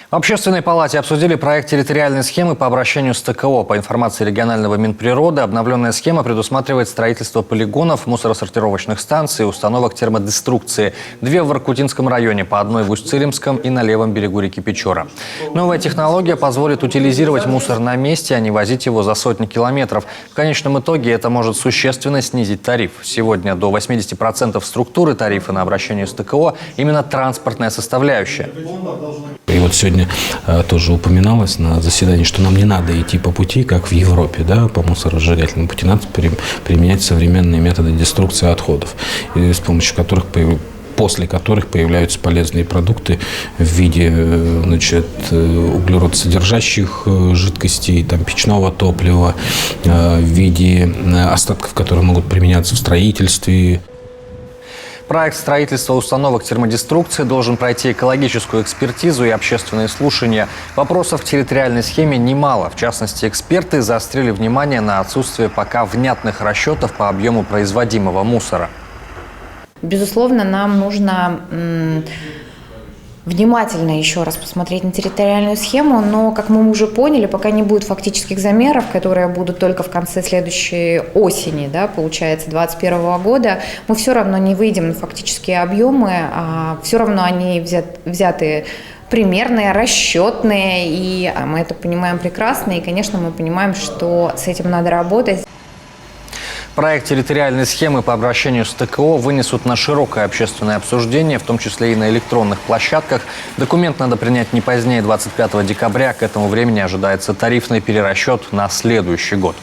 В Общественной палате обсудили проект территориальной схемы по обращению с ТКО. По информации регионального Минприроды, обновленная схема предусматривает строительство полигонов, мусоросортировочных станций и установок термодеструкции. 2 в Воркутинском районе, по 1 в Усть-Цилимском и на левом берегу реки Печора. Новая технология позволит утилизировать мусор на месте, а не возить его за сотни километров. В конечном итоге это может существенно снизить тариф. Сегодня до 80% структуры тарифа на обращение с ТКО именно транспортная составляющая. И вот сегодня тоже упоминалось на заседании, что нам не надо идти по пути, как в Европе, да, по мусоросжигательному пути, надо применять современные методы деструкции отходов, и с помощью которых после которых появляются полезные продукты в виде, значит, углеродсодержащих жидкостей, там, печного топлива, в виде остатков, которые могут применяться в строительстве. Проект строительства установок термодеструкции должен пройти экологическую экспертизу и общественные слушания. Вопросов в территориальной схеме немало. В частности, эксперты заострили внимание на отсутствие пока внятных расчетов по объему производимого мусора. Безусловно, нам нужно внимательно еще раз посмотреть на территориальную схему, но, как мы уже поняли, пока не будет фактических замеров, которые будут только в конце следующей осени, да, получается, 2021 года, мы все равно не выйдем на фактические объемы, а все равно они взяты примерные, расчетные, и мы это понимаем прекрасно, и, конечно, мы понимаем, что с этим надо работать. Проект территориальной схемы по обращению с ТКО вынесут на широкое общественное обсуждение, в том числе и на электронных площадках. Документ надо принять не позднее 25 декабря. К этому времени ожидается тарифный перерасчет на следующий год.